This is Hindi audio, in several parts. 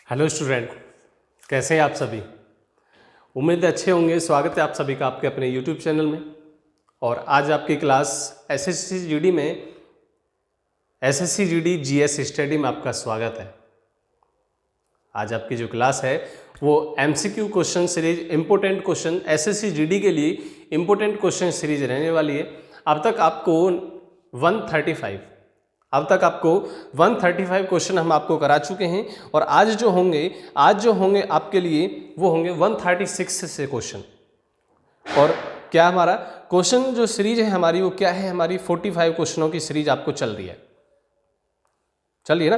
हेलो स्टूडेंट, कैसे हैं आप सभी। उम्मीद है अच्छे होंगे। स्वागत है आप सभी का आपके अपने यूट्यूब चैनल में। और आज आपकी क्लास एसएससी जीडी में एसएससी जीडी जीएस स्टडी में आपका स्वागत है। आज आपकी जो क्लास है वो MCQ question series, important question, SSC GD के लिए इम्पोर्टेंट क्वेश्चन सीरीज रहने वाली है। अब तक आपको 135 क्वेश्चन हम आपको करा चुके हैं और आज जो होंगे आपके लिए वो होंगे 136 से क्वेश्चन। और क्या हमारा क्वेश्चन जो सीरीज है हमारी वो क्या है, हमारी 45 क्वेश्चनों की सीरीज आपको चल रही है ना।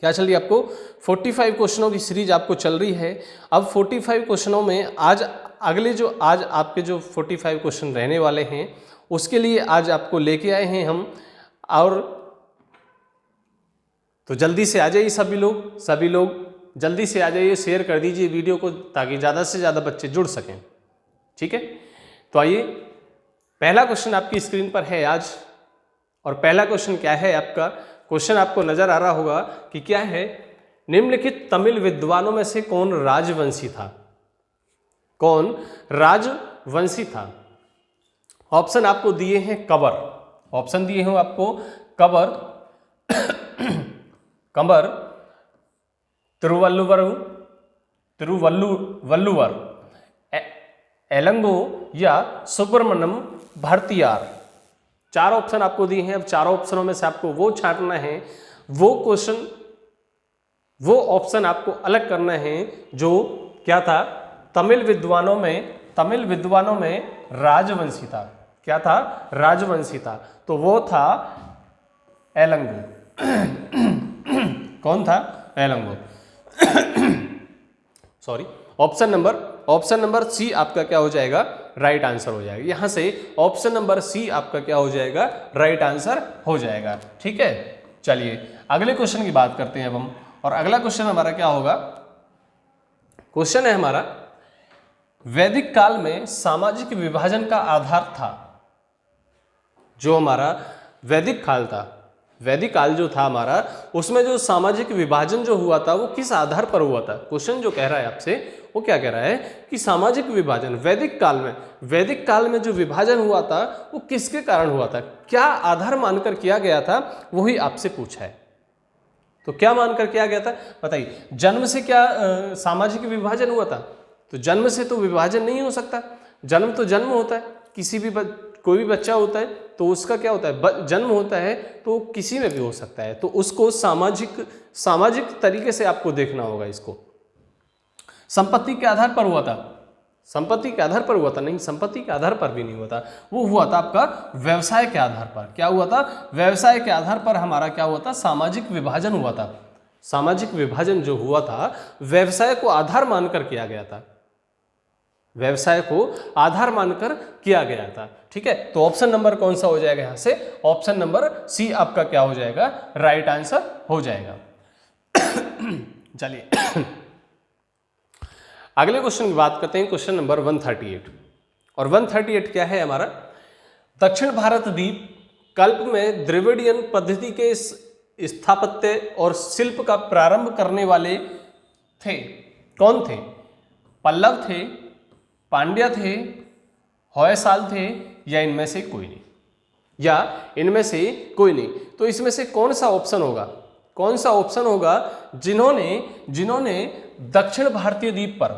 क्या चल रही है आपको? 45 क्वेश्चनों की सीरीज आपको चल रही है। अब 45 क्वेश्चनों में आज आपके जो 45 क्वेश्चन रहने वाले हैं उसके लिए आज आपको लेके आए हैं हम। और तो जल्दी से आ जाइए सभी लोग जल्दी से आ जाइए, शेयर कर दीजिए वीडियो को ताकि ज़्यादा से ज़्यादा बच्चे जुड़ सकें। ठीक है, तो आइए, पहला क्वेश्चन आपकी स्क्रीन पर है आज। और पहला क्वेश्चन क्या है आपका? क्वेश्चन आपको नजर आ रहा होगा कि क्या है, निम्नलिखित तमिल विद्वानों में से कौन राजवंशी था? ऑप्शन आपको दिए हैं कबर, ऑप्शन दिए हैं आपको कबर, तिरुवल्लुवर, एलंगो या सुब्रमण्यम भरतियार। चार ऑप्शन आपको दिए हैं। अब चारों ऑप्शनों में से आपको वो छांटना है, वो ऑप्शन आपको अलग करना है जो क्या था, तमिल विद्वानों में राजवंशी था। क्या था? राजवंशी था। तो वो था एलंगो। कौन था? एलंगो। सॉरी, ऑप्शन नंबर सी आपका क्या हो जाएगा? राइट आंसर हो जाएगा। यहां से ऑप्शन नंबर सी आपका क्या हो जाएगा? राइट आंसर हो जाएगा। ठीक है, चलिए अगले क्वेश्चन की बात करते हैं अब हम। और अगला क्वेश्चन हमारा क्या होगा? क्वेश्चन है हमारा, वैदिक काल में सामाजिक विभाजन का आधार था। जो हमारा वैदिक काल जो था हमारा, उसमें जो सामाजिक विभाजन जो हुआ था वो किस आधार पर हुआ था? क्वेश्चन जो कह रहा है आपसे वो क्या कह रहा है कि सामाजिक विभाजन वैदिक काल में जो विभाजन हुआ था वो किसके कारण हुआ था, क्या आधार मानकर किया गया था, वही आपसे पूछा है। तो क्या मानकर किया गया था बताइए। जन्म से क्या सामाजिक विभाजन हुआ था? तो जन्म से तो विभाजन नहीं हो सकता। जन्म तो जन्म होता है, कोई भी बच्चा होता है तो उसका क्या होता है, जन्म होता है तो किसी में भी हो सकता है। तो उसको सामाजिक तरीके से आपको देखना होगा इसको। संपत्ति के आधार पर हुआ था? संपत्ति के आधार पर हुआ था? नहीं, संपत्ति के आधार पर भी नहीं हुआ था। वो हुआ था आपका व्यवसाय के आधार पर। क्या हुआ था? व्यवसाय के आधार पर हमारा क्या हुआ था? सामाजिक विभाजन हुआ था। सामाजिक विभाजन जो हुआ था व्यवसाय को आधार मानकर किया गया था। व्यवसाय को आधार मानकर किया गया था। ठीक है, तो ऑप्शन नंबर कौन सा हो जाएगा? यहां से ऑप्शन नंबर सी आपका क्या हो जाएगा? राइट आंसर हो जाएगा। चलिए अगले क्वेश्चन की बात करते हैं, क्वेश्चन नंबर 138। और 138 क्या है हमारा? दक्षिण भारत द्वीप कल्प में द्रविडियन पद्धति के स्थापत्य और शिल्प का प्रारंभ करने वाले थे। कौन थे? पल्लव थे, पांड्या थे, होयसाल थे, या इनमें से कोई नहीं? तो इसमें से कौन सा ऑप्शन होगा जिन्होंने दक्षिण भारतीय द्वीप पर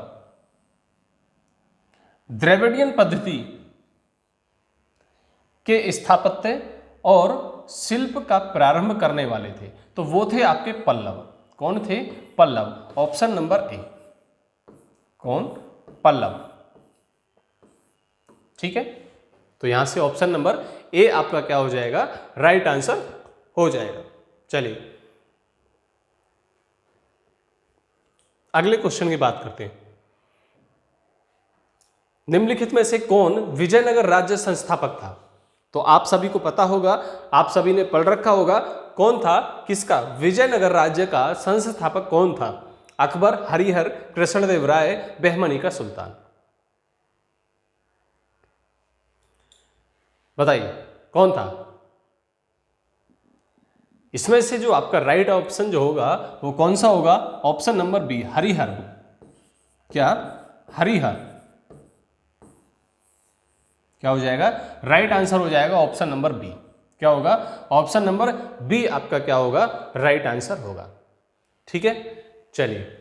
द्रविडियन पद्धति के स्थापत्य और शिल्प का प्रारंभ करने वाले थे? तो वो थे आपके पल्लव। कौन थे? पल्लव। Option number A. कौन? पल्लव। ठीक है, तो यहां से ऑप्शन नंबर ए आपका क्या हो जाएगा? राइट आंसर हो जाएगा। चलिए अगले क्वेश्चन की बात करते हैं। निम्नलिखित में से कौन विजयनगर राज्य संस्थापक था? तो आप सभी को पता होगा, आप सभी ने पढ़ रखा होगा। कौन था? किसका? विजयनगर राज्य का संस्थापक कौन था? अकबर, हरिहर, कृष्णदेव राय, बहमनी का सुल्तान। बताइए कौन था? इसमें से जो आपका राइट ऑप्शन जो होगा वो कौन सा होगा? Option number B, Harihar. क्या? हरिहर। क्या हो जाएगा? राइट आंसर हो जाएगा ऑप्शन नंबर बी। क्या होगा? ऑप्शन नंबर बी आपका क्या होगा? राइट आंसर होगा। ठीक है, चलिए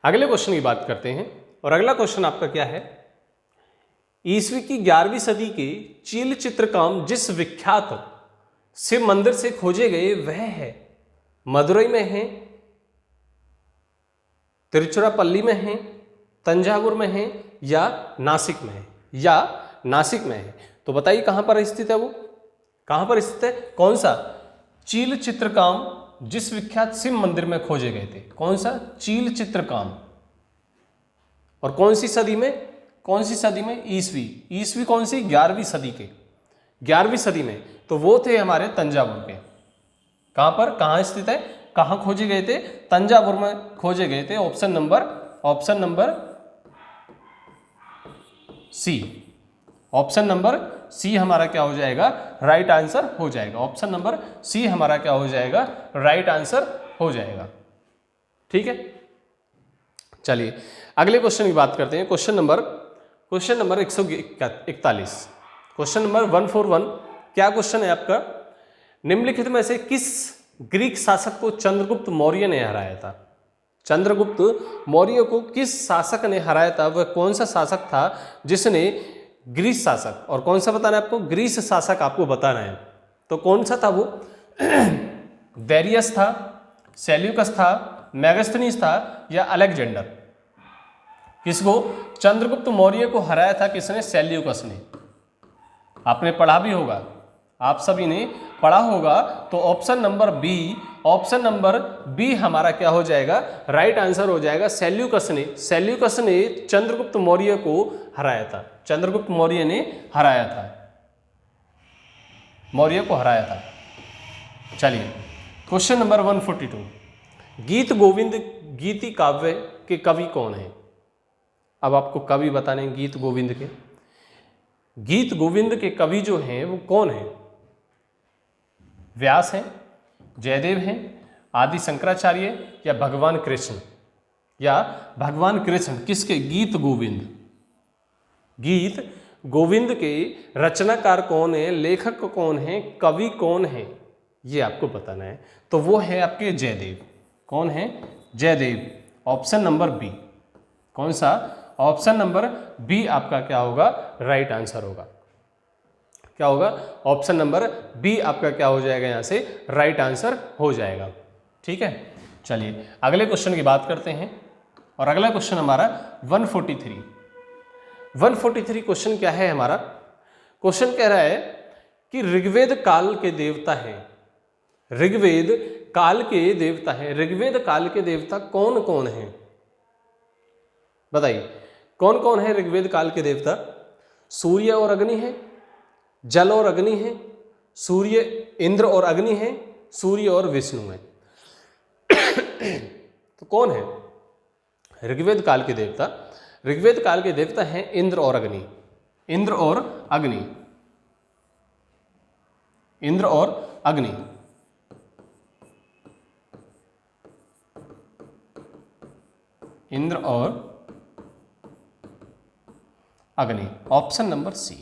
अगले क्वेश्चन की बात करते हैं। और अगला क्वेश्चन आपका क्या है? ईस्वी की 11वीं सदी के चील चित्रकाम जिस विख्यात शिव मंदिर से खोजे गए वह है मदुरई में है, तिरुचिरापल्ली में है, तंजावुर में है या नासिक में है? या नासिक में है। तो बताइए कहां पर स्थित है वो? कहां पर स्थित है? कौन सा? चील चित्रकाम जिस विख्यात शिव मंदिर में खोजे गए थे। कौन सा? चील चित्रकाम। और कौन सी सदी में? कौन सी सदी में? ईस्वी। ईस्वी कौन सी? 11वीं सदी के। 11वीं सदी में। तो वो थे हमारे तंजावुर के। कहां पर? कहां स्थित है? कहां खोजे गए थे? तंजावुर में खोजे गए थे। Option number C. Option number C हमारा क्या हो जाएगा? राइट आंसर हो जाएगा। ऑप्शन नंबर सी हमारा क्या हो जाएगा? राइट आंसर हो जाएगा। ठीक है, चलिए अगले क्वेश्चन की बात करते हैं। Question number 141। क्वेश्चन नंबर 141 क्या क्वेश्चन है आपका? निम्नलिखित में से किस ग्रीक शासक को चंद्रगुप्त मौर्य ने हराया था? चंद्रगुप्त मौर्य को किस शासक ने हराया था? वह कौन सा शासक था जिसने ग्रीस शासक, और कौन सा बताना है आपको? ग्रीस शासक आपको बताना है। तो कौन सा था वो? डेरियस था, सेल्यूकस था, मैगस्थनीज था या अलेक्जेंडर? किसको? चंद्रगुप्त मौर्य को हराया था किसने? सेल्यूकस ने। आपने पढ़ा भी होगा, आप सभी ने पढ़ा होगा। तो ऑप्शन नंबर बी हमारा क्या हो जाएगा? राइट आंसर हो जाएगा। सेल्यूकस ने चंद्रगुप्त मौर्य को हराया था। चंद्रगुप्त मौर्य ने हराया था, मौर्य को हराया था। चलिए क्वेश्चन नंबर 142। गीत गोविंद गीति काव्य के कवि कौन है? अब आपको कवि बताने हैं गीत गोविंद के। गीत गोविंद के कवि जो हैं वो कौन है? व्यास हैं, जयदेव हैं, आदि शंकराचार्य या भगवान कृष्ण? किसके? गीत गोविंद के रचनाकार कौन है, लेखक कौन है, कवि कौन है, ये आपको बताना है। तो वो है आपके जयदेव। कौन है? जयदेव। Option number B. कौन सा? ऑप्शन नंबर बी आपका क्या होगा? राइट आंसर होगा। क्या होगा? ऑप्शन नंबर बी आपका क्या हो जाएगा? यहां से राइट आंसर हो जाएगा। ठीक है, चलिए अगले क्वेश्चन की बात करते हैं। और अगला क्वेश्चन हमारा 143 क्वेश्चन क्या है हमारा? क्वेश्चन कह रहा है कि ऋग्वेद काल के देवता हैं। ऋग्वेद काल के देवता कौन कौन हैं? बताइए कौन कौन है ऋग्वेद काल के देवता? सूर्य और अग्नि है, जल और अग्नि है, सूर्य इंद्र और अग्नि है, सूर्य और विष्णु है। तो कौन है ऋग्वेद काल के देवता? ऋग्वेद काल के देवता हैं इंद्र और अग्नि। इंद्र और अग्नि। ऑप्शन नंबर सी,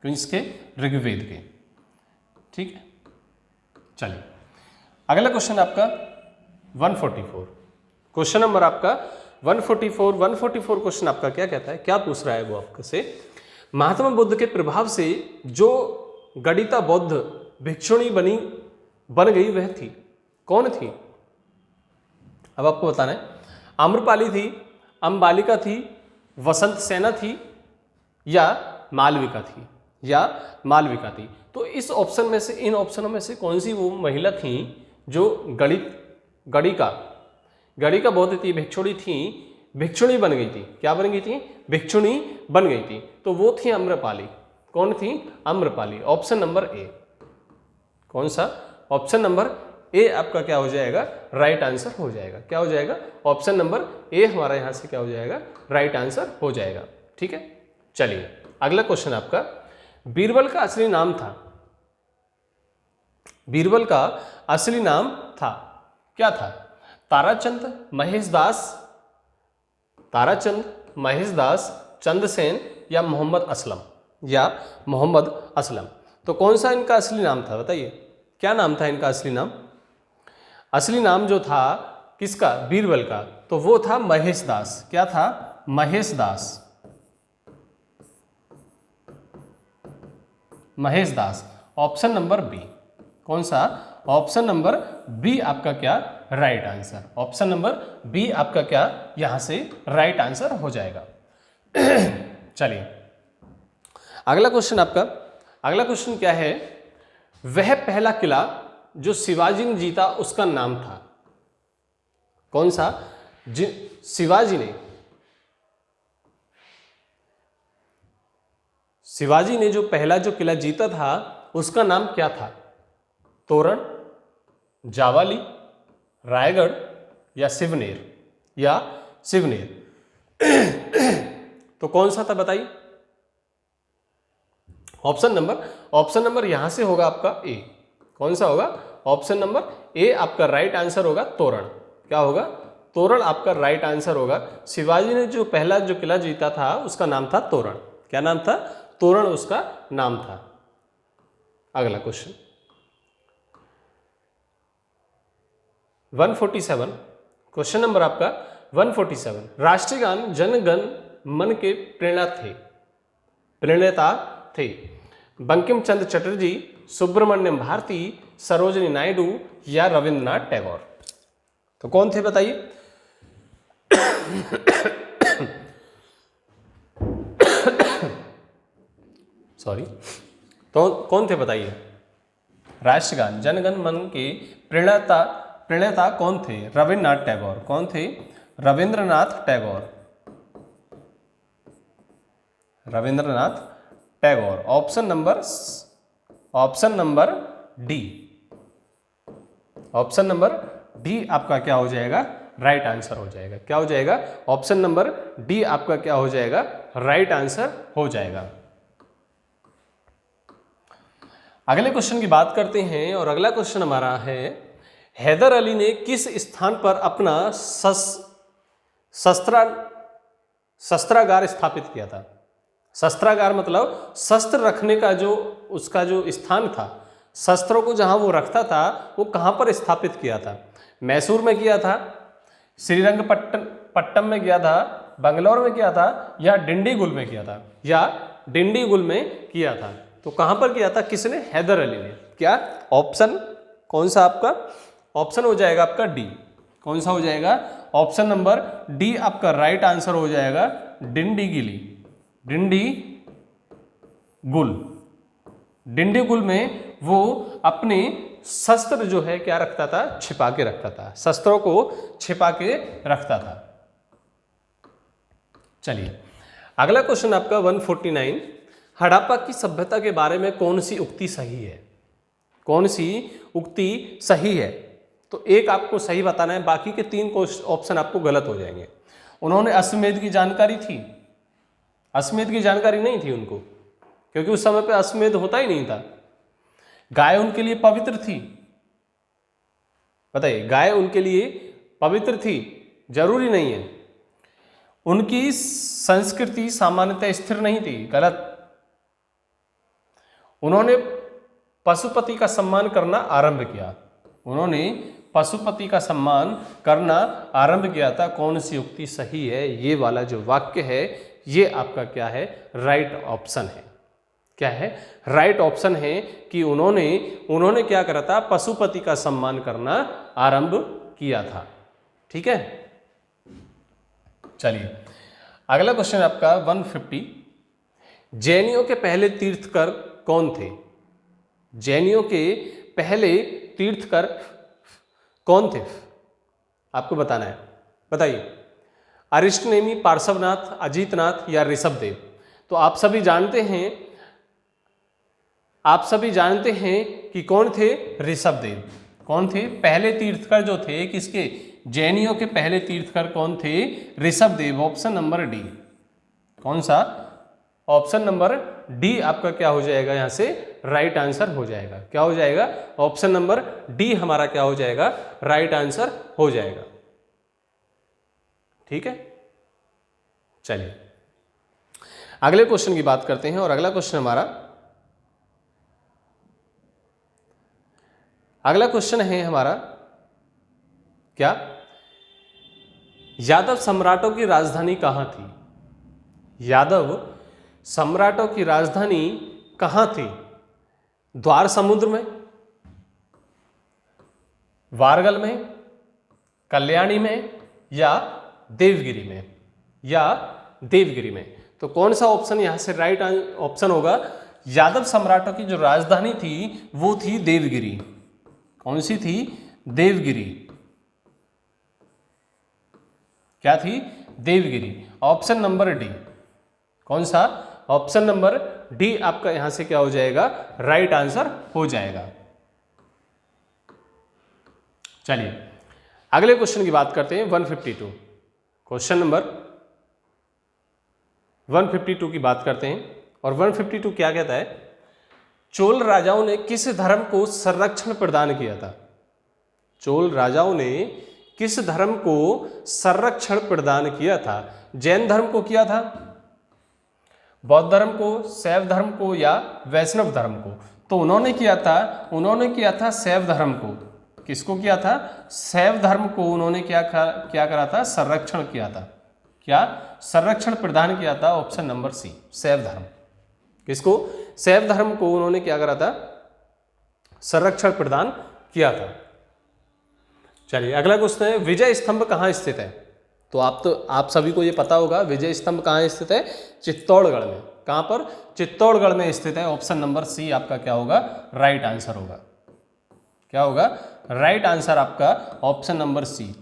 किसके? ऋग्वेद के। ठीक है, चलिए अगला क्वेश्चन आपका 144। क्वेश्चन नंबर आपका 144 क्वेश्चन आपका क्या कहता है? क्या पूछ रहा है वो आपके से? महात्मा बुद्ध के प्रभाव से जो गणिता बौद्ध भिक्षुणी बन गई वह थी, कौन थी? अब आपको बताना है। आम्रपाली थी, अंबालिका थी, वसंत सेना थी या मालविका थी? तो इस ऑप्शन में से, इन ऑप्शनों में से कौन सी वो महिला थी जो गणिका बौद्ध थी, भिक्षुणी बन गई थी? क्या बन गई थी? भिक्षुणी बन गई थी। तो वो थी आम्रपाली। कौन थी? आम्रपाली। Option number A. कौन सा? ऑप्शन नंबर ए आपका क्या हो जाएगा? राइट आंसर हो जाएगा। क्या हो जाएगा? ऑप्शन नंबर ए हमारा यहां से क्या हो जाएगा? राइट आंसर हो जाएगा। ठीक है, चलिए अगला क्वेश्चन आपका, बीरबल का असली नाम था? बीरबल का असली नाम था, क्या था? ताराचंद महेश दास, ताराचंद महेश दास, चंद्रसेन या मोहम्मद असलम, या मोहम्मद असलम। तो कौन सा इनका असली नाम था बताइए, क्या नाम था इनका असली नाम? असली नाम जो था किसका? बीरबल का, तो वो था महेश दास। क्या था? Mahesh Das, Mahesh Das. Option number B, कौन सा? ऑप्शन नंबर बी आपका क्या right answer? Option number B आपका क्या यहां से राइट आंसर हो जाएगा। चलिए अगला क्वेश्चन आपका, अगला क्वेश्चन क्या है? वह पहला किला जो शिवाजी ने जीता उसका नाम था, कौन सा? शिवाजी ने जो पहला जो किला जीता था उसका नाम क्या था? तोरण, जावाली, रायगढ़ या शिवनेर, या शिवनेर। तो कौन सा था बताइए? ऑप्शन नंबर यहां से होगा आपका ए। कौन सा होगा? ऑप्शन नंबर ए आपका राइट आंसर होगा तोरण। क्या होगा? तोरण आपका राइट आंसर होगा। शिवाजी ने जो पहला जो किला जीता था उसका नाम था तोरण। क्या नाम था? तोरण उसका नाम था। अगला क्वेश्चन 147, क्वेश्चन नंबर आपका 147। राष्ट्रीय गान जन गण मन के प्रेरणेता थे बंकिम चंद्र चटर्जी, सुब्रमण्यम भारती, सरोजिनी नायडू या रविंद्रनाथ टैगोर। तो कौन थे बताइए? सॉरी, तो कौन थे बताइए? राष्ट्रगान जनगण मन के प्रणेता कौन थे? रविंद्रनाथ टैगोर। कौन थे? Rabindranath Tagore, Rabindranath Tagore. Option number D, option number D आपका क्या हो जाएगा? राइट आंसर हो जाएगा। क्या हो जाएगा? ऑप्शन नंबर डी आपका क्या हो जाएगा? राइट आंसर हो जाएगा। अगले क्वेश्चन की बात करते हैं और अगला क्वेश्चन हमारा है, हैदर अली ने किस स्थान पर अपना शस्त्रागार स्थापित किया था? शस्त्रागार मतलब शस्त्र रखने का जो उसका जो स्थान था, शस्त्रों को जहां वो रखता था वो कहां पर स्थापित किया था? मैसूर में किया था, श्रीरंगपट्टनम में किया था, बंगलौर में किया था, या डिंडीगुल में किया था? या डिंडीगुल में किया था। तो कहां पर किया था? किसने? हैदर अली ने। क्या ऑप्शन कौन सा आपका? ऑप्शन हो जाएगा आपका डी। कौन सा हो जाएगा? ऑप्शन नंबर डी आपका राइट आंसर हो जाएगा डिंडीगुल में वो अपने शस्त्र जो है क्या रखता था? छिपा के रखता था, शस्त्रों को छिपा के रखता था। चलिए अगला क्वेश्चन आपका 149, हड़प्पा की सभ्यता के बारे में कौन सी उक्ति सही है? कौन सी उक्ति सही है? तो एक आपको सही बताना है, बाकी के 3 ऑप्शन आपको गलत हो जाएंगे। उन्होंने अश्वमेध की जानकारी थी? अश्वमेध की जानकारी नहीं थी उनको, क्योंकि उस समय पे अश्वमेध होता ही नहीं था। गाय उनके लिए पवित्र थी? बताइए, गाय उनके लिए पवित्र थी? जरूरी नहीं है। उनकी संस्कृति सामान्यतः स्थिर नहीं थी? गलत। उन्होंने पशुपति का सम्मान करना आरंभ किया? उन्होंने पशुपति का सम्मान करना आरंभ किया था। कौन सी उक्ति सही है? ये वाला जो वाक्य है ये आपका क्या है? राइट ऑप्शन है। क्या है? राइट ऑप्शन है कि उन्होंने क्या करा था? पशुपति का सम्मान करना आरंभ किया था। ठीक है, चलिए अगला क्वेश्चन आपका 150, जैनियों के पहले तीर्थकर कौन थे? जैनियों के पहले तीर्थकर कौन थे? आपको बताना है, बताइए। अरिष्टनेमी, पार्श्वनाथ, अजीतनाथ या ऋषभदेव? तो आप सभी जानते हैं कि कौन थे? ऋषभदेव। कौन थे? पहले तीर्थकर जो थे किसके? जैनियों के पहले तीर्थकर कौन थे? ऋषभदेव। Option number D. कौन सा? ऑप्शन नंबर डी आपका क्या हो जाएगा यहां से? राइट आंसर हो जाएगा। क्या हो जाएगा? ऑप्शन नंबर डी हमारा क्या हो जाएगा? राइट आंसर हो जाएगा। ठीक है, चलिए अगले क्वेश्चन की बात करते हैं। और अगला क्वेश्चन है हमारा क्या? यादव सम्राटों की राजधानी कहाँ थी? यादव सम्राटों की राजधानी कहाँ थी? द्वार समुद्र में, वारगल में, कल्याणी में, या देवगिरी में? तो कौन सा ऑप्शन यहां से राइट ऑप्शन होगा? यादव सम्राटों की जो राजधानी थी वो थी देवगिरी। कौन सी थी? देवगिरी। क्या थी? देवगिरी। Option number D. कौन सा? ऑप्शन नंबर डी आपका यहां से क्या हो जाएगा? राइट आंसर हो जाएगा। चलिए अगले क्वेश्चन की बात करते हैं। 152 क्वेश्चन नंबर 152 की बात करते हैं। और 152 क्या कहता है? चोल राजाओं ने किस धर्म को संरक्षण प्रदान किया था? चोल राजाओं ने किस धर्म को संरक्षण प्रदान किया था? जैन धर्म को किया था, बौद्ध धर्म को, शैव धर्म को, या वैष्णव धर्म को? तो उन्होंने किया था शैव धर्म को। किसको किया था? शैव धर्म को उन्होंने क्या करा था? संरक्षण किया था। क्या? संरक्षण प्रदान किया था। ऑप्शन नंबर सी, शैव धर्म। किसको? शैव धर्म को उन्होंने क्या करा था? संरक्षण प्रदान किया था। चलिए अगला क्वेश्चन है, विजय स्तंभ कहाँ स्थित है? तो आप सभी को ये पता होगा, विजय स्तंभ कहाँ स्थित है? चित्तौड़गढ़ में। कहाँ पर? चित्तौड़गढ़ में स्थित है। ऑप्शन नंबर सी आपका क्या होगा? राइट आंसर होगा। क्या होगा? राइट आंसर आपका ऑप्शन नंबर सी,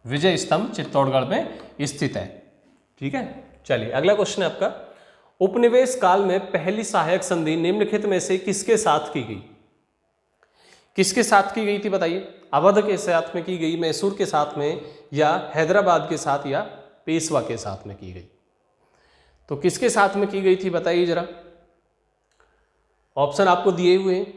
विजय स्तंभ चित्तौड़गढ़ में स्थित है। ठीक है, चलिए अगला क्वेश्चन है आपका, उपनिवेश काल में पहली सहायक संधि निम्नलिखित में से किसके साथ की गई? किसके साथ की गई थी बताइए? अवध के साथ में की गई, मैसूर के साथ में, या हैदराबाद के साथ, या पेशवा के साथ में की गई? तो किसके साथ में की गई थी बताइए जरा। ऑप्शन आपको दिए हुए हैं।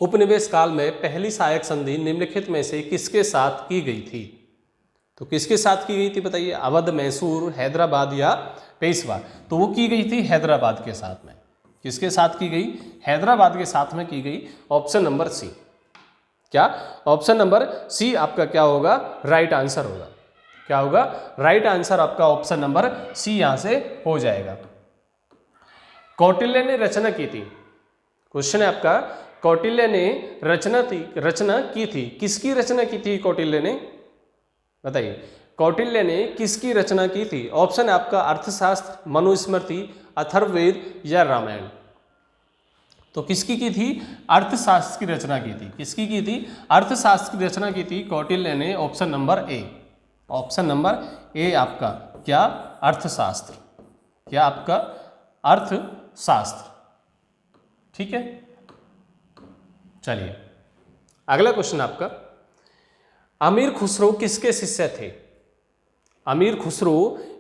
उपनिवेश काल में पहली सहायक संधि निम्नलिखित में से किसके साथ की गई थी? तो किसके साथ की गई थी बताइए? अवध, मैसूर, हैदराबाद, या पेशवा? तो वो की गई थी हैदराबाद के साथ में। किसके साथ की गई? हैदराबाद के साथ में की गई। Option number C. क्या? ऑप्शन नंबर सी आपका क्या होगा? राइट आंसर होगा। क्या होगा? राइट आंसर आपका ऑप्शन नंबर सी यहां से हो जाएगा। कौटिल्य ने रचना की थी। क्वेश्चन है आपका, कौटिल्य ने रचना की थी। किसकी रचना की थी कौटिल्य ने? बताइए, कौटिल्य ने किसकी रचना की थी? ऑप्शन है आपका अर्थशास्त्र, मनुस्मृति, अथर्ववेद, या रामायण? तो किसकी की थी? अर्थशास्त्र की रचना की थी। किसकी की थी? अर्थशास्त्र की रचना की थी कौटिल्य ने। Option number A. Option number ए आपका क्या? अर्थशास्त्र। क्या आपका? अर्थशास्त्र। ठीक है, चलिए अगला क्वेश्चन आपका, अमीर खुसरो किसके शिष्य थे? अमीर खुसरो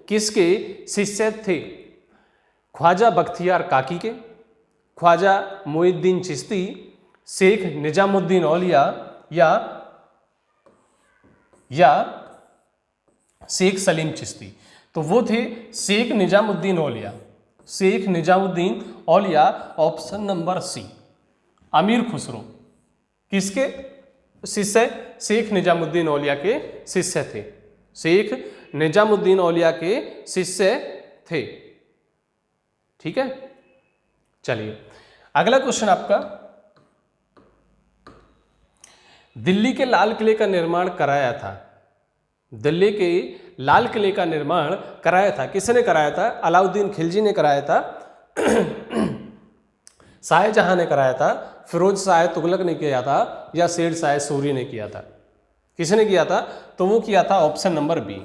किसके शिष्य थे? ख्वाजा बख्तियार काकी के, ख्वाजा मोइनुद्दीन चिश्ती, शेख निजामुद्दीन औलिया, या शेख सलीम चिश्ती? तो वो थे शेख निजामुद्दीन औलिया। शेख निजामुद्दीन औलिया। ऑप्शन नंबर सी, अमीर खुसरो किसके शिष्य? शेख निजामुद्दीन औलिया के शिष्य थे। शेख निजामुद्दीन औलिया के शिष्य थे। ठीक है, चलिए अगला क्वेश्चन आपका, दिल्ली के लाल किले का निर्माण कराया था। दिल्ली के लाल किले का निर्माण कराया था। किसने कराया था? अलाउद्दीन खिलजी ने कराया था, शाहजहां ने कराया था, फिरोज शाह तुगलक ने किया था, या शेर शाह सूरी ने किया था? किसने किया था? तो वो किया था option number B.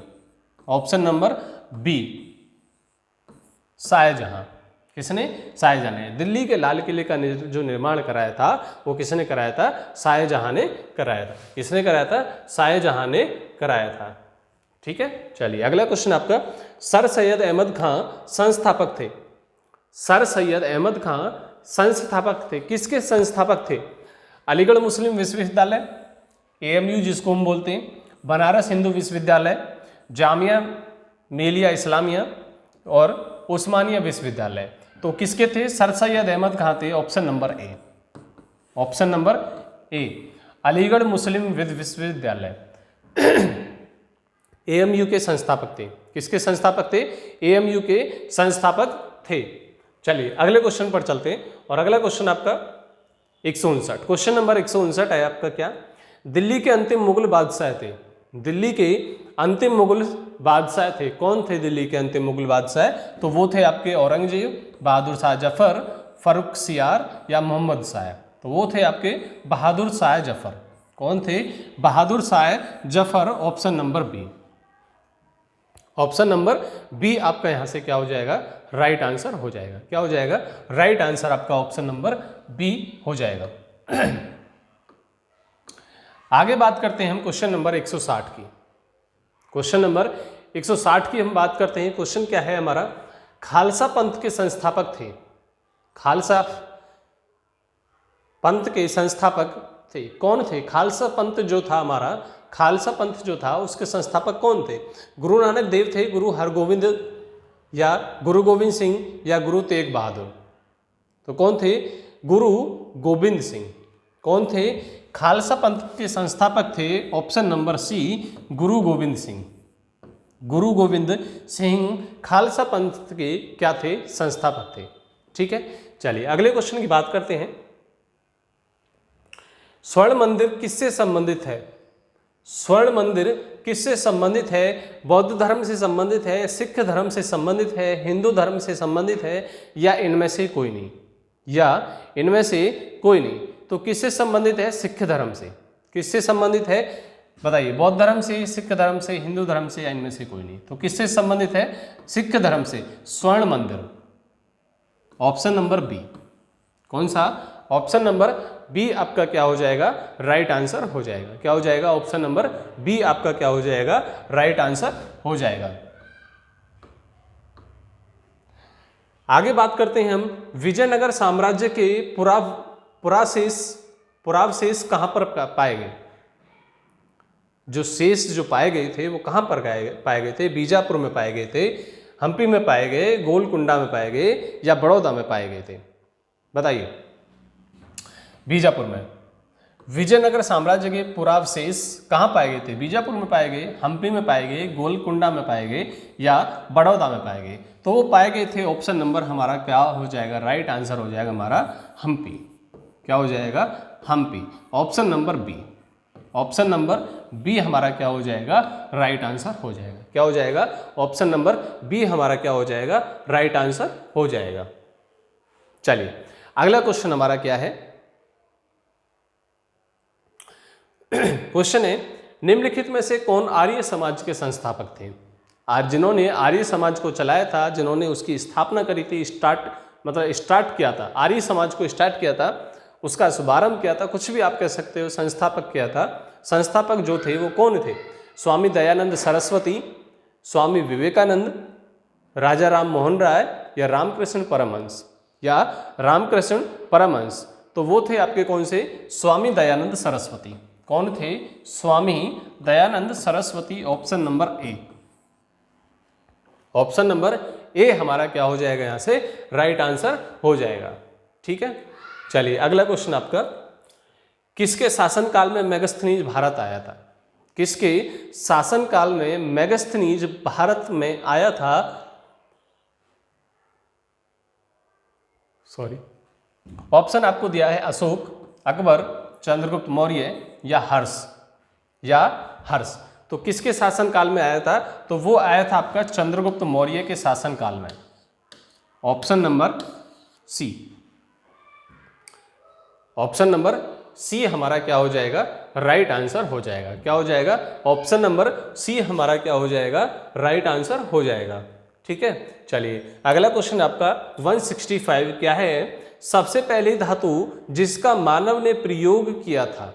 Option number B, Shahjahan. किसने? शाहजहां ने। दिल्ली के लाल किले का जो निर्माण कराया था वो किसने कराया था? शाहजहां ने कराया था। किसने कराया था? शाहजहां ने कराया था। ठीक है, चलिए अगला क्वेश्चन आपका, सर सैयद अहमद खां संस्थापक थे। सर सैयद अहमद खां संस्थापक थे, किसके संस्थापक थे? अलीगढ़ मुस्लिम विश्वविद्यालय, AMU जिसको हम बोलते हैं, बनारस हिंदू विश्वविद्यालय, जामिया मिलिया इस्लामिया और उस्मानिया विश्वविद्यालय। तो किसके थे? सर सैयद अहमद खां थे, option number A. Option number A, Aligarh Muslim Vishwavidyalaya AMU के संस्थापक थे। किसके संस्थापक थे? AMU के संस्थापक थे। चलिए अगले क्वेश्चन पर चलते हैं, और अगला क्वेश्चन आपका 159, क्वेश्चन नंबर 159 है आपका क्या? दिल्ली के अंतिम मुगल बादशाह थे। दिल्ली के अंतिम मुगल बादशाह थे, कौन थे दिल्ली के अंतिम मुगल बादशाह? तो वो थे आपके औरंगजेब, बहादुर शाह जफर, फर्रुखसियार या मोहम्मद शाह। तो वो थे आपके बहादुर शाह जफर। कौन थे? Bahadur Shah Zafar, option number B. Option number B आपका यहां से क्या हो जाएगा? राइट आंसर हो जाएगा। क्या हो जाएगा? राइट आंसर आपका ऑप्शन नंबर बी हो जाएगा। आगे बात करते हैं हम क्वेश्चन नंबर 160 की। क्वेश्चन नंबर 160 की हम बात करते हैं। क्वेश्चन क्या है हमारा? खालसा पंथ के संस्थापक थे। खालसा पंथ के संस्थापक थे, कौन थे? खालसा पंथ जो था हमारा, खालसा पंथ जो था उसके संस्थापक कौन थे? गुरु नानक देव थे, गुरु हरगोविंद या गुरु गोविंद सिंह या गुरु तेग बहादुर? तो कौन थे? गुरु गोविंद सिंह। कौन थे? खालसा पंथ के संस्थापक थे, ऑप्शन नंबर सी, गुरु गोविंद सिंह। गुरु गोविंद सिंह खालसा पंथ के क्या थे? संस्थापक थे। ठीक है, चलिए अगले क्वेश्चन की बात करते हैं। स्वर्ण मंदिर किससे संबंधित है? स्वर्ण मंदिर किससे संबंधित है? बौद्ध धर्म से संबंधित है, सिख धर्म से संबंधित है, हिंदू धर्म से संबंधित है, या इनमें से कोई नहीं? या इनमें से कोई नहीं। तो किससे संबंधित है? सिख धर्म से। किससे संबंधित है बताइए? बौद्ध धर्म से, सिख धर्म से, हिंदू धर्म से, या इनमें से कोई नहीं? तो किससे संबंधित है? सिख धर्म से। स्वर्ण मंदिर, ऑप्शन नंबर बी। कौन सा? ऑप्शन नंबर बी आपका क्या हो जाएगा? राइट आंसर हो जाएगा। क्या हो जाएगा? ऑप्शन नंबर बी आपका क्या हो जाएगा? राइट आंसर हो जाएगा। आगे बात करते हैं हम, विजयनगर साम्राज्य के पुरावशेष कहां पर पाए गए? जो शेष जो पाए गए थे वो कहां पर पाए गए थे? बीजापुर में पाए गए थे, हम्पी में पाए गए, गोलकुंडा में पाए गए, या बड़ौदा में पाए गए थे? बताइए। बीजापुर में। विजयनगर साम्राज्य के पुरावशेष कहां पाए गए थे? बीजापुर में पाए गए, हम्पी में पाए गए, गोलकुंडा में पाए गए, या बड़ौदा में पाए गए? तो वो पाए गए थे, ऑप्शन नंबर हमारा क्या हो जाएगा? राइट आंसर हो जाएगा हमारा हम्पी। क्या हो जाएगा? Hampi, option number B. Option number B हमारा क्या हो जाएगा? राइट आंसर हो जाएगा। क्या हो जाएगा? ऑप्शन नंबर बी हमारा क्या हो जाएगा? राइट आंसर हो जाएगा। चलिए अगला क्वेश्चन हमारा क्या है? क्वेश्चन है, निम्नलिखित में से कौन आर्य समाज के संस्थापक थे? आज जिन्होंने आर्य समाज को चलाया था, जिन्होंने उसकी स्थापना करी थी, स्टार्ट किया था, आर्य समाज को स्टार्ट किया था, उसका शुभारंभ किया था, कुछ भी आप कह सकते हो, संस्थापक किया था। संस्थापक जो थे वो कौन थे? स्वामी दयानंद सरस्वती, स्वामी विवेकानंद, राजा राम मोहन राय, या रामकृष्ण परमहंस? या रामकृष्ण परमहंस। तो वो थे आपके कौन से? स्वामी दयानंद सरस्वती। कौन थे? Swami Dayanand Saraswati, option number A. Option number A हमारा क्या हो जाएगा? यहां से राइट आंसर हो जाएगा। ठीक है, चलिए अगला क्वेश्चन आपका, किसके शासनकाल में मेगास्थनीज भारत आया था? किसके शासनकाल में मेगास्थनीज भारत में आया था? ऑप्शन आपको दिया है अशोक, अकबर, चंद्रगुप्त मौर्य, या हर्ष। तो किसके शासनकाल में आया था? तो वो आया था आपका चंद्रगुप्त मौर्य के शासनकाल में। Option number C. Option number C हमारा क्या हो जाएगा? राइट आंसर हो जाएगा। क्या हो जाएगा? ऑप्शन नंबर सी हमारा क्या हो जाएगा? राइट आंसर हो जाएगा। ठीक है, चलिए अगला क्वेश्चन आपका 165 क्या है? सबसे पहली धातु जिसका मानव ने प्रयोग किया था,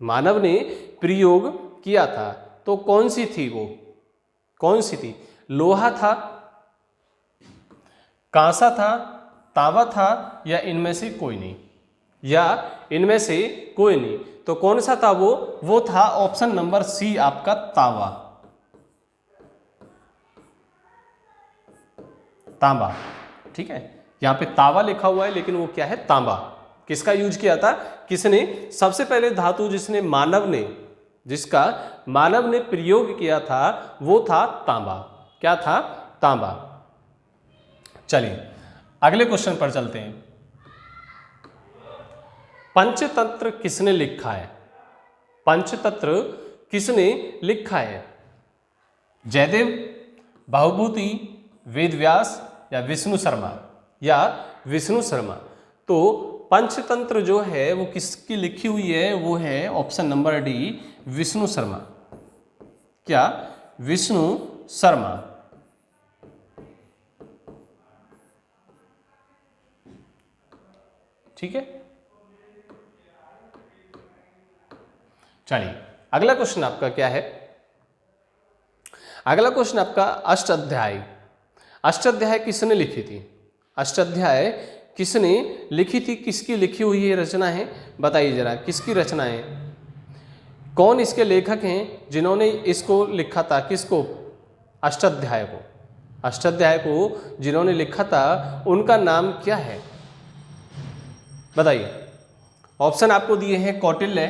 मानव ने प्रयोग किया था, तो कौन सी थी वो? कौन सी थी? लोहा था, कांसा था, तांबा था, या इनमें से कोई नहीं, या इनमें से कोई नहीं। तो कौन सा था वो था ऑप्शन नंबर सी आपका तांबा। तांबा, ठीक है, यहां पे तांबा लिखा हुआ है लेकिन वो क्या है? तांबा। किसका यूज किया था? किसने? सबसे पहले धातु जिसका मानव ने प्रयोग किया था वो था तांबा। क्या था? तांबा। चलिए अगले क्वेश्चन पर चलते हैं। पंचतंत्र किसने लिखा है? पंचतंत्र किसने लिखा है? जयदेव, बहुभूति, वेदव्यास, या विष्णु शर्मा? या विष्णु शर्मा। तो पंचतंत्र जो है वो किसकी लिखी हुई है? वो है option number D, Vishnu Sharma. क्या? विष्णु शर्मा। ठीक है, चलिए अगला क्वेश्चन आपका क्या है? अगला क्वेश्चन आपका अष्टाध्यायी। अष्टाध्याय किसने लिखी थी? अष्टाध्याय किसने लिखी थी? किसकी लिखी हुई ये रचना है? बताइए जरा, किसकी रचना है? कौन इसके लेखक हैं जिन्होंने इसको लिखा था? किसको? अष्टाध्याय को। अष्टाध्याय को जिन्होंने लिखा था उनका नाम क्या है? बताइए। ऑप्शन आपको दिए हैं कौटिल्य,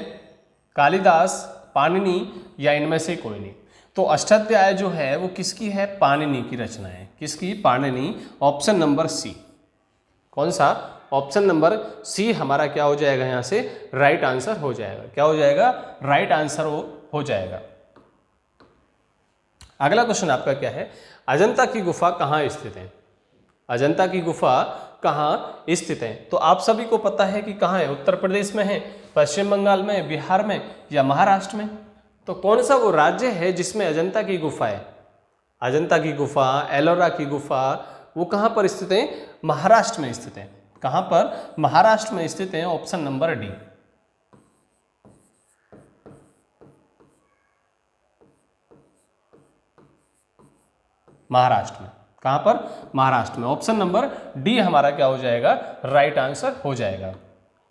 कालिदास, पाणिनि, या इनमें से कोई नहीं। तो अष्टाध्याय जो है वो किसकी है? पाणिनि की रचना है। किसकी? पाणिनि। Option number C. कौन सा? ऑप्शन नंबर सी हमारा क्या हो जाएगा? यहां से राइट आंसर हो जाएगा। क्या हो जाएगा? राइट आंसर हो जाएगा। अगला क्वेश्चन आपका क्या है? अजंता की गुफा कहाँ स्थित है? अजंता की गुफा कहाँ स्थित है? तो आप सभी को पता है कि कहाँ है। उत्तर प्रदेश में है, पश्चिम बंगाल में, बिहार में, या महाराष्ट्र में। तो कौन सा वो राज्य है जिसमें अजंता की गुफा है? अजंता की गुफा, एलोरा की गुफा, वो कहाँ पर स्थित है? महाराष्ट्र में स्थित है। कहाँ पर? महाराष्ट्र में स्थित है। Option number D. महाराष्ट्र में। कहाँ पर? महाराष्ट्र में। ऑप्शन नंबर डी हमारा क्या हो जाएगा? राइट आंसर हो जाएगा।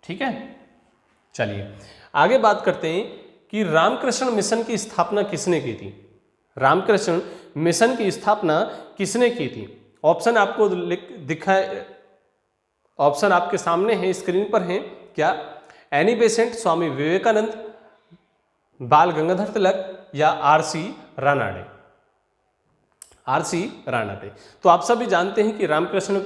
ठीक है, चलिए आगे बात करते हैं कि रामकृष्ण मिशन की स्थापना किसने की थी? रामकृष्ण मिशन की स्थापना किसने की थी? ऑप्शन आपको ऑप्शन आपके सामने है, स्क्रीन पर है। क्या? एनी बेसेंट, स्वामी विवेकानंद, बाल गंगाधर तिलक, या आरसी रानाडे? आरसी रानाडे। तो आप सभी जानते हैं कि रामकृष्ण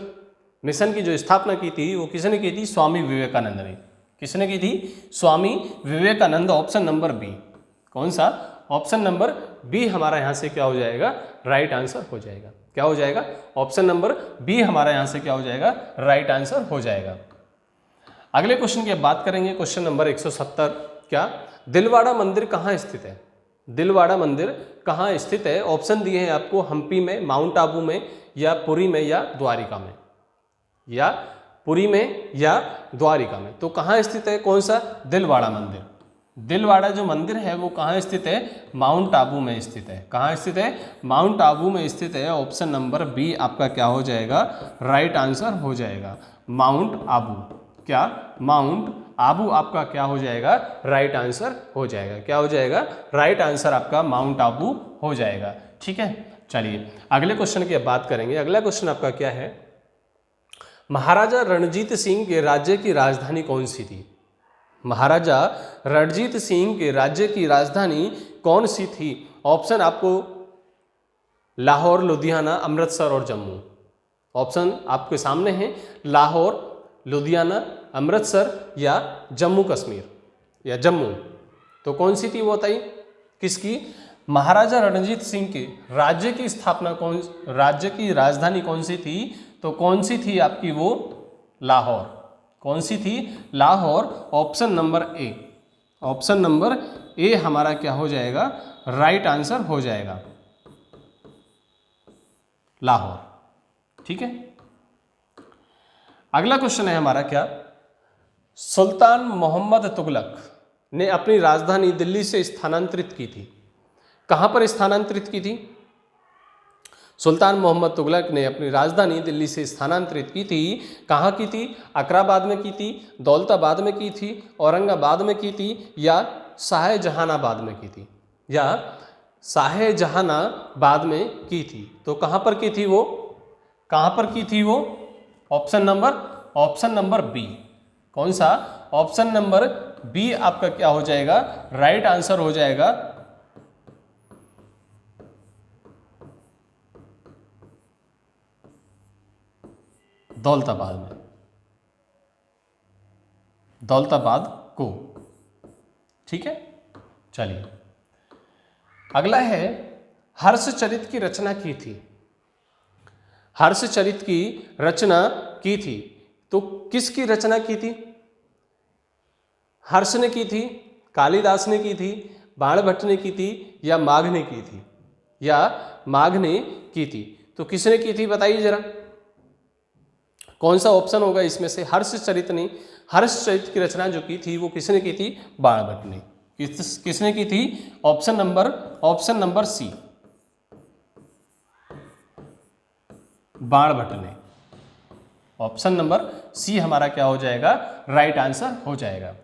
मिशन की जो स्थापना की थी वो किसने की थी? स्वामी विवेकानंद ने। किसने की थी? Swami Vivekananda. Option number B. कौन सा? ऑप्शन नंबर बी हमारा यहां से क्या हो जाएगा? राइट आंसर हो जाएगा। क्या हो जाएगा? ऑप्शन नंबर बी हमारा यहां से क्या हो जाएगा? राइट आंसर हो जाएगा। अगले क्वेश्चन की बात करेंगे, क्वेश्चन नंबर 170। क्या? दिलवाड़ा मंदिर कहाँ स्थित है? दिलवाड़ा मंदिर कहाँ स्थित है? ऑप्शन दिए हैं आपको हम्पी में, माउंट आबू में, या पुरी में, या द्वारिका में। या पुरी में या द्वारिका में। तो कहाँ स्थित है? कौन सा? दिलवाड़ा मंदिर। दिलवाड़ा जो मंदिर है वो कहाँ स्थित है? माउंट आबू में स्थित है। कहाँ स्थित है? माउंट आबू में स्थित है। ऑप्शन नंबर बी आपका क्या हो जाएगा? राइट आंसर हो जाएगा। माउंट आबू। क्या? माउंट आबू आपका क्या हो जाएगा? राइट आंसर हो जाएगा। क्या हो जाएगा? राइट आंसर आपका माउंट आबू हो जाएगा। ठीक है, चलिए अगले क्वेश्चन की बात करेंगे। अगला क्वेश्चन आपका क्या है? महाराजा रणजीत सिंह के राज्य की राजधानी कौन सी थी? महाराजा रणजीत सिंह के राज्य की राजधानी कौन सी थी? ऑप्शन आपको लाहौर, लुधियाना, अमृतसर और जम्मू। ऑप्शन आपके सामने हैं, लाहौर, लुधियाना, अमृतसर, या जम्मू कश्मीर, या जम्मू। तो कौन सी थी वो बताइए? किसकी? महाराजा रणजीत सिंह के राज्य की स्थापना राज्य की राजधानी कौन सी थी? तो कौन सी थी आपकी वो? लाहौर। कौन सी थी? Lahore. Option number A. Option number A हमारा क्या हो जाएगा? राइट आंसर हो जाएगा, लाहौर। ठीक है, अगला क्वेश्चन है हमारा क्या? सुल्तान मोहम्मद तुगलक ने अपनी राजधानी दिल्ली से स्थानांतरित की थी। कहां पर स्थानांतरित की थी? सुल्तान मोहम्मद तुगलक ने अपनी राजधानी दिल्ली से स्थानांतरित की थी, कहाँ की थी? अकराबाद में की थी, दौलताबाद में की थी, औरंगाबाद में की थी, या शाहजहानाबाद में की थी, या शाहजहानाबाद में की थी। तो कहाँ पर की थी वो? कहाँ पर की थी वो? Option number B. कौन सा? ऑप्शन नंबर बी आपका क्या हो जाएगा? राइट आंसर हो जाएगा। दौलताबाद में, दौलताबाद को। ठीक है, चलिए अगला है, हर्षचरित की रचना की थी। हर्षचरित की रचना की थी, तो किसकी रचना की थी? हर्ष ने की थी, कालिदास ने की थी, बाणभट्ट ने की थी, या माघ ने की थी? या माघ ने की थी। तो किसने की थी बताइए जरा, कौन सा ऑप्शन होगा इसमें से? हर्षचरित ने, हर्षचरित की रचना जो की थी वो किसने की थी? बाणभट्ट ने। किसने की थी? ऑप्शन नंबर सी, बाणभट्ट ने। ऑप्शन नंबर सी हमारा क्या हो जाएगा? राइट आंसर हो जाएगा।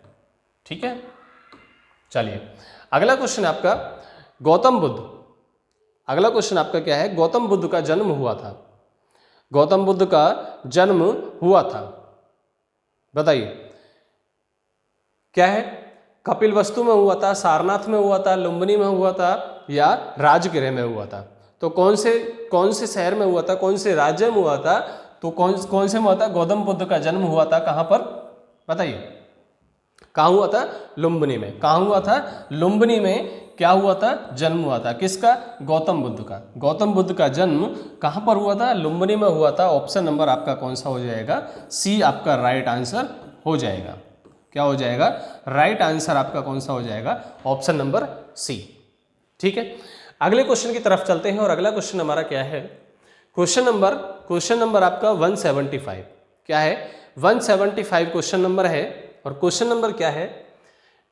ठीक है, चलिए अगला क्वेश्चन आपका, गौतम बुद्ध। अगला क्वेश्चन आपका क्या है? गौतम बुद्ध का जन्म हुआ था। गौतम बुद्ध का जन्म हुआ था, बताइए क्या है? कपिलवस्तु में हुआ था, सारनाथ में हुआ था, लुम्बिनी में हुआ था, या राजगृह में हुआ था? तो कौन से शहर में हुआ था, कौन से राज्य में हुआ था? तो कौन से में हुआ था? गौतम बुद्ध का जन्म हुआ था कहाँ पर बताइए? कहाँ हुआ था? लुम्बिनी में। कहाँ हुआ था? लुम्बिनी में क्या हुआ था? जन्म हुआ था। किसका? गौतम बुद्ध का। गौतम बुद्ध का जन्म कहाँ पर हुआ था? लुम्बिनी में हुआ था। ऑप्शन नंबर आपका कौन सा हो जाएगा? सी आपका राइट आंसर हो जाएगा। क्या हो जाएगा? राइट आंसर आपका कौन सा हो जाएगा? Option number C. ठीक है, अगले क्वेश्चन की तरफ चलते हैं, और अगला क्वेश्चन हमारा क्या है? क्वेश्चन नंबर आपका 175। क्या है? 175 क्वेश्चन नंबर है, और क्वेश्चन नंबर क्या है?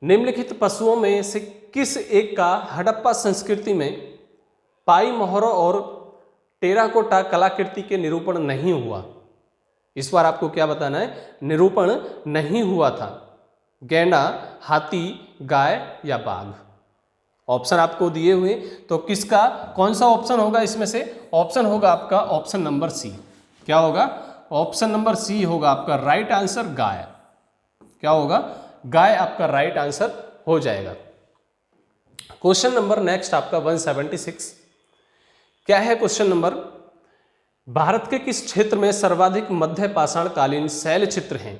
निम्नलिखित पशुओं में से किस एक का हड़प्पा संस्कृति में पाई मोहरों और टेराकोटा कलाकृति के निरूपण नहीं हुआ? इस बार आपको क्या बताना है? निरूपण नहीं हुआ था। गैंडा, हाथी, गाय या बाघ? ऑप्शन आपको दिए हुए, तो किसका, कौन सा ऑप्शन होगा इसमें से? ऑप्शन होगा आपका ऑप्शन नंबर सी। क्या होगा? ऑप्शन नंबर सी होगा आपका राइट आंसर, गाय। क्या होगा? गाय आपका राइट आंसर हो जाएगा। क्वेश्चन नंबर नेक्स्ट आपका 176। क्या है क्वेश्चन नंबर? भारत के किस क्षेत्र में सर्वाधिक मध्य पाषाण कालीन शैल चित्र हैं?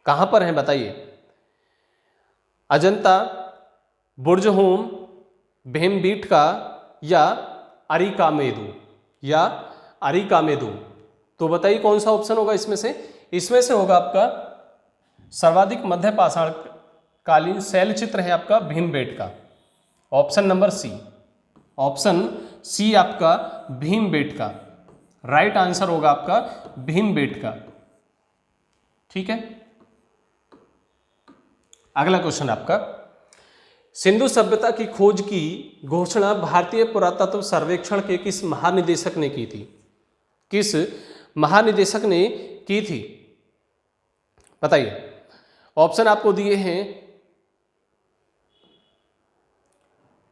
कहां पर हैं बताइए? अजंता, बुर्जहोम, भीमबेटका, या अरिकामेदु? या अरिकामेदु? तो बताइए कौन सा ऑप्शन होगा इसमें से? इसमें से होगा आपका सर्वाधिक मध्य पाषाण कालीन शैल चित्र है आपका Bhimbetka. Option number C. Option C आपका भीमबेटका। राइट आंसर होगा आपका भीमबेटका। ठीक है, अगला क्वेश्चन आपका, सिंधु सभ्यता की खोज की घोषणा भारतीय पुरातत्व सर्वेक्षण के किस महानिदेशक ने की थी? किस महानिदेशक ने की थी बताइए? ऑप्शन आपको दिए हैं,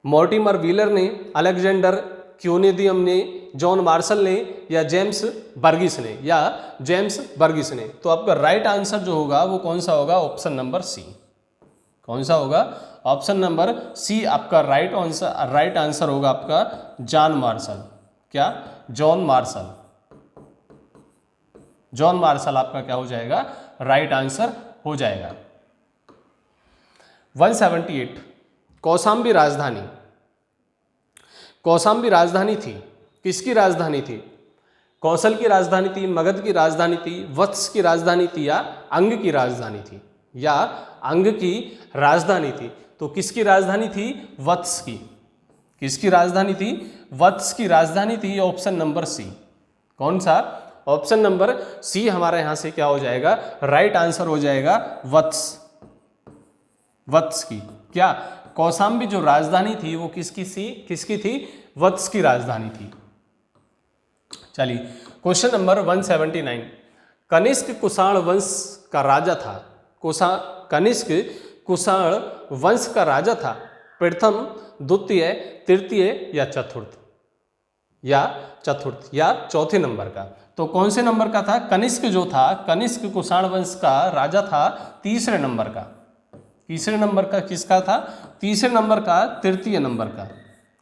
मॉर्टिमर व्हीलर ने, अलेक्जेंडर क्यूनेडियम ने, जॉन मार्शल ने, या जेम्स बर्गिस ने? या जेम्स बर्गिस ने। तो आपका राइट आंसर जो होगा वो कौन सा होगा? Option number C. कौन सा होगा? ऑप्शन नंबर सी आपका राइट आंसर होगा आपका जॉन मार्शल। क्या? John Marshall. जॉन मार्शल आपका क्या हो जाएगा? राइट आंसर हो जाएगा। 178, कौशाम्बी राजधानी। कौशाम्बी राजधानी थी, किसकी राजधानी थी? कौशल की राजधानी थी, मगध की राजधानी थी, वत्स की राजधानी थी, या अंग की राजधानी थी? या अंग की राजधानी थी। तो किसकी राजधानी थी? वत्स की। किसकी राजधानी थी? वत्स की राजधानी थी। Option number C. कौन सा? ऑप्शन नंबर सी हमारा यहां से क्या हो जाएगा? राइट आंसर हो जाएगा वत्स। वत्स की। क्या? कौशाम्बी जो राजधानी थी वो किसकी थी? वत्स की राजधानी थी। चलिए क्वेश्चन नंबर 179, कनिष्क कुषाण वंश का राजा था। कनिष्क कुषाण वंश का राजा था, प्रथम, द्वितीय, तृतीय या चतुर्थ या चौथे नंबर का। तो कौन से नंबर का था? कनिष्क जो था, कनिष्क कुषाण वंश का राजा था तीसरे नंबर का। तीसरे नंबर का किसका था? तीसरे नंबर का, तृतीय नंबर का।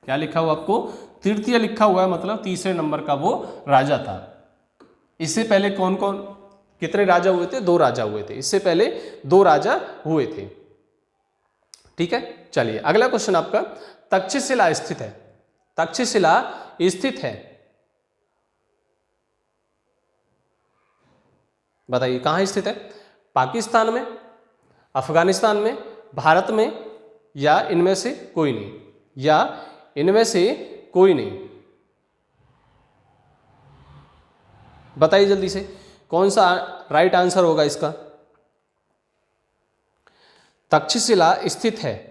क्या लिखा हुआ आपको? तृतीय लिखा हुआ है, मतलब तीसरे नंबर का वो राजा था। इससे पहले कौन कौन, कितने राजा हुए थे? 2 राजा हुए थे। इससे पहले 2 राजा हुए थे। ठीक है, चलिए अगला क्वेश्चन आपका, तक्षशिला स्थित है। तक्षशिला स्थित है, बताइए कहाँ स्थित है? पाकिस्तान में, अफगानिस्तान में, भारत में, या इनमें से कोई नहीं, या इनमें से कोई नहीं। बताइए जल्दी से कौन सा राइट आंसर होगा इसका? तक्षशिला स्थित है,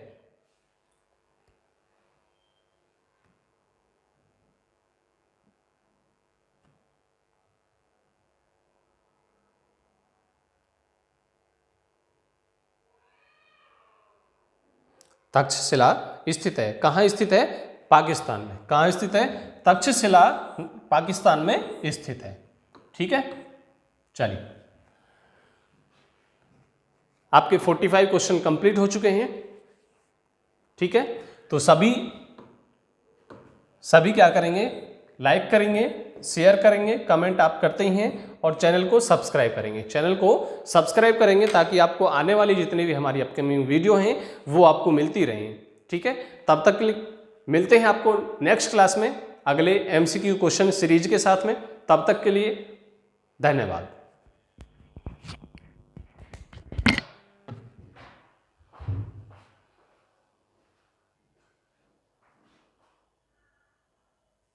तक्षशिला स्थित है। कहाँ स्थित है? पाकिस्तान में। कहाँ स्थित है? तक्षशिला पाकिस्तान में स्थित है। ठीक है, चलिए आपके 45 क्वेश्चन कंप्लीट हो चुके हैं। ठीक है, तो सभी क्या करेंगे? लाइक करेंगे, शेयर करेंगे, कमेंट आप करते ही हैं, और चैनल को सब्सक्राइब करेंगे। चैनल को सब्सक्राइब करेंगे ताकि आपको आने वाली जितनी भी हमारी अपकमिंग वीडियो हैं वो आपको मिलती रहें। ठीक है, तब तक के लिए मिलते हैं आपको नेक्स्ट क्लास में अगले MCQ क्वेश्चन सीरीज के साथ में। तब तक के लिए धन्यवाद।